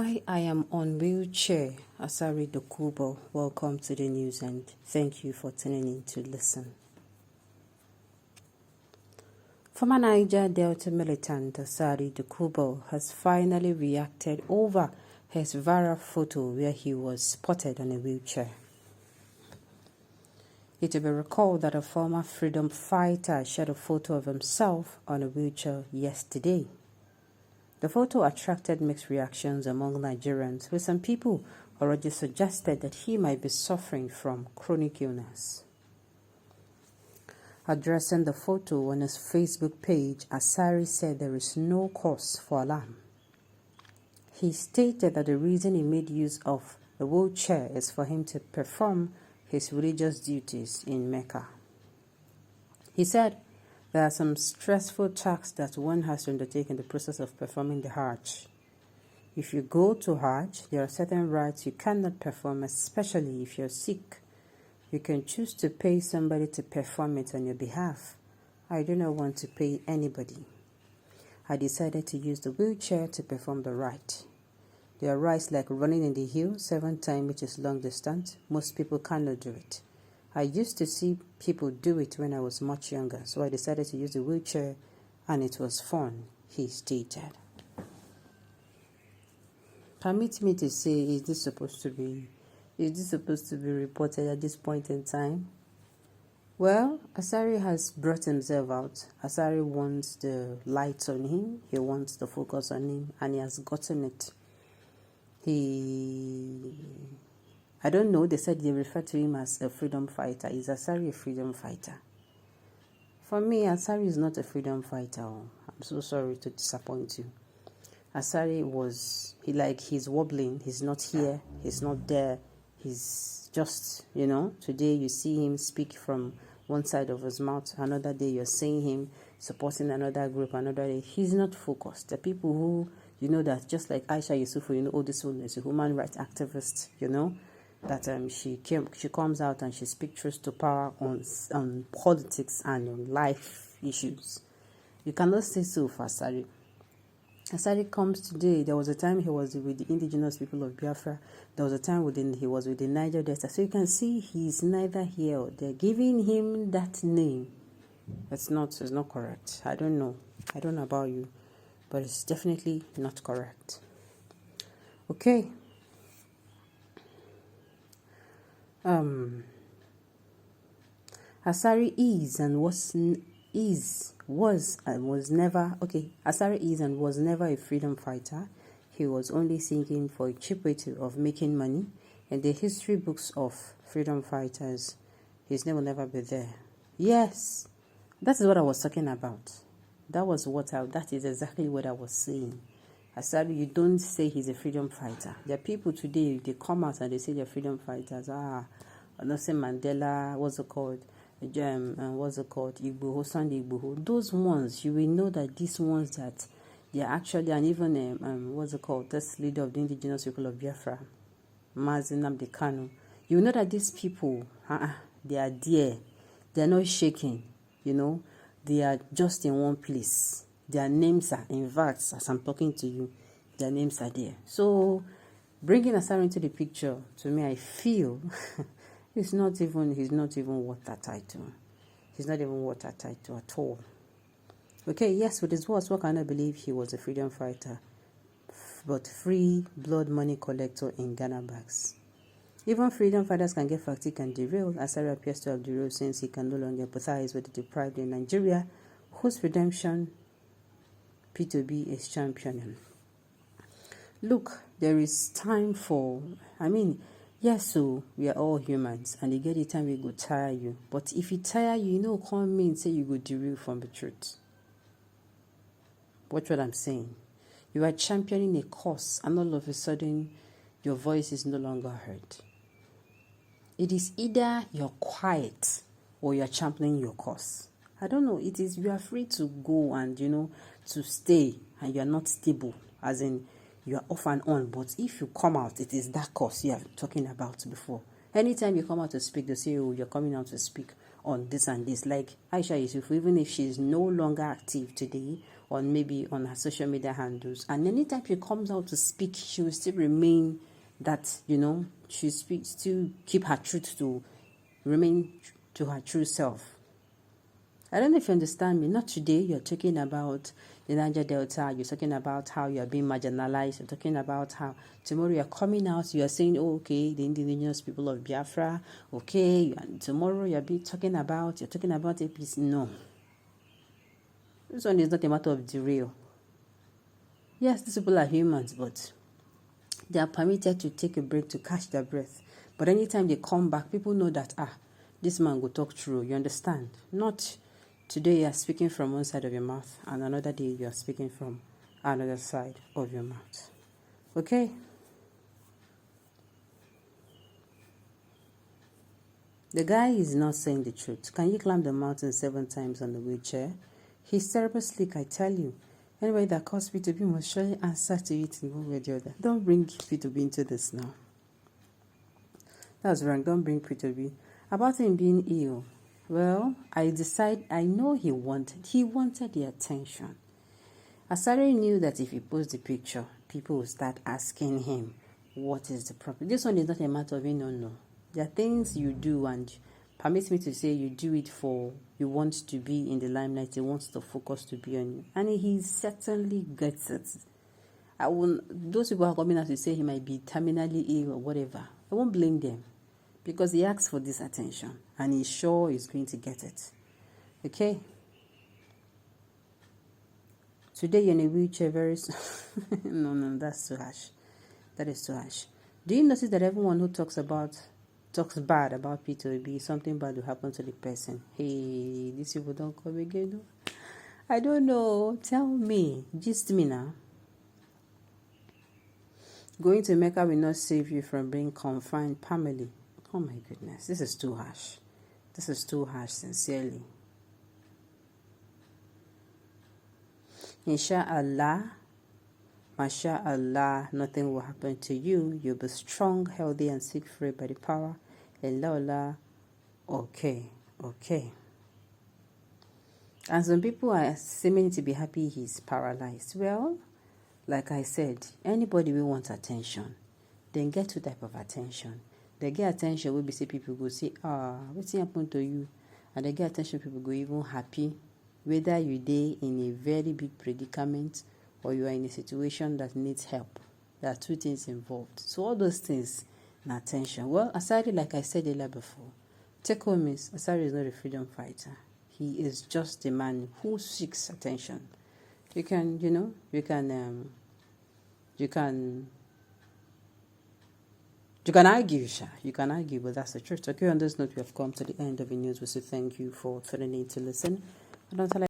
Why I am on wheelchair, Asari Dokubo. Welcome to the news and thank you for tuning in to listen. Former Niger Delta militant Asari Dokubo has finally reacted over his viral photo where he was spotted on a wheelchair. It will be recalled that a former freedom fighter shared a photo of himself on a wheelchair yesterday. The photo attracted mixed reactions among Nigerians, with some people already suggested that he might be suffering from chronic illness. Addressing the photo on his Facebook page, Asari said there is no cause for alarm. He stated that the reason he made use of the wheelchair is for him to perform his religious duties in Mecca. He said, there are some stressful tasks that one has to undertake in the process of performing the Hajj. If you go to Hajj, there are certain rites you cannot perform, especially if you're sick. You can choose to pay somebody to perform it on your behalf. I do not want to pay anybody. I decided to use the wheelchair to perform the rite. There are rites like running in the hill 7 times, which is long distance. Most people cannot do it. I used to see people do it when I was much younger, so I decided to use the wheelchair, and it was fun, he stated. Permit me to say, is this supposed to be reported at this point in time? Well, Asari has brought himself out. Asari wants the lights on him, he wants the focus on him, and he has gotten it. I don't know, they said they refer to him as a freedom fighter. Is Asari a freedom fighter? For me, Asari is not a freedom fighter. I'm so sorry to disappoint you. Asari he's wobbling. He's not here. He's not there. He's just, today you see him speak from one side of his mouth. Another day you're seeing him supporting another group. Another day he's not focused. The people who, that just like Aisha Yusufu, this one is a human rights activist, that she comes out and she speaks truth to power on politics and on life issues. You cannot say so for Asari. Asari comes today. There was a time he was with the indigenous people of Biafra. There was a time he was with the Niger Delta. So you can see he's neither here or there. Giving him that name, it's not correct. I don't know about you, but it's definitely not correct. Okay. Asari was never a freedom fighter. He was only thinking for a cheap way of making money. In the history books of freedom fighters, his name will never be there. Yes, that is what I was talking about. That is exactly what I was saying. Asari, you don't say he's a freedom fighter. There are people today, they come out and they say they're freedom fighters. Nelson Mandela, Igboho, Sunday Igboho. Those ones, you will know that these ones that they are actually, and even, this leader of the indigenous people of Biafra, Mazi Nnamdi Kanu. You will know that these people, they are there. They are not shaking, They are just in one place. Their names are, in fact, as I'm talking to you, their names are there. So, bringing Asari into the picture, to me, I feel he's not even worth that title. He's not even worth that title at all. Okay, yes, with his words, what can I believe he was a freedom fighter, but free blood money collector in Ghana bags. Even freedom fighters can get fatigued and derailed. Asari appears to have derailed since he can no longer empathize with the deprived in Nigeria, whose redemption P2B is championing. Look, there is time for, yes, so we are all humans, and you get the time we go tire you. But if it tire you, come me and say you go derail from the truth. Watch what I'm saying. You are championing a cause, and all of a sudden, your voice is no longer heard. It is either you're quiet or you're championing your cause. I don't know. You are free to go and, to stay, and you're not stable, as in you are off and on. But if you come out, it is that cause you are talking about before. Anytime you come out to speak, they say, oh, you're coming out to speak on this and this. Like Aisha Yusuf, even if she's no longer active today, or maybe on her social media handles, and anytime she comes out to speak, she will still remain that, she speaks, still keep her truth, to remain to her true self. I don't know if you understand me. Not today, you're talking about the Niger Delta, you're talking about how you're being marginalized, you're talking about how tomorrow you're coming out, you're saying, oh, okay, the indigenous people of Biafra, okay, and tomorrow you're talking about APC. No. This one is not a matter of derail. Yes, these people are humans, but they are permitted to take a break to catch their breath. But anytime they come back, people know that, this man will talk true. You understand? Not today you are speaking from one side of your mouth, and another day you are speaking from another side of your mouth. Okay? The guy is not saying the truth. Can you climb the mountain 7 times on the wheelchair? He's terribly slick, I tell you. Anybody that calls P2B must surely answer to it in one way or the other. Don't bring P2B into this now. That's wrong. Don't bring P2B. About him being ill. Well, I know he wanted the attention. Asari knew that if he posts the picture, people will start asking him, what is the problem? This one is not a matter of no. There are things you do, and permit me to say you do it for, you want to be in the limelight, you want the focus to be on you. And he certainly gets it. Those people are coming out to say he might be terminally ill or whatever. I won't blame them, because he asked for this attention, and he's sure he's going to get it. Okay? Today you're in a wheelchair, very no, that's too harsh. That is too harsh. Do you notice that everyone who talks bad about P2B, something bad will happen to the person? Hey, these people don't come again. I don't know. Tell me. Gist me now. Going to Mecca will not save you from being confined permanently. Oh my goodness. This is too harsh. This is too harsh, sincerely. Insha'Allah, MashaAllah, nothing will happen to you. You'll be strong, healthy, and sick free by the power. Allah. Okay. And some people are seeming to be happy he's paralyzed. Well, like I said, anybody will want attention. Then get 2 type of attention. They get attention, we be see people go say, what's happened to you? And they get attention, people go even happy. Whether you're there in a very big predicament or you are in a situation that needs help. There are 2 things involved. So all those things, and attention. Well, Asari, like I said earlier before, take home is, Asari is not a freedom fighter. He is just a man who seeks attention. You can argue, Sha. You can argue, but that's the truth. Okay, on this note, we have come to the end of the news. We say thank you for tuning in to listen. And until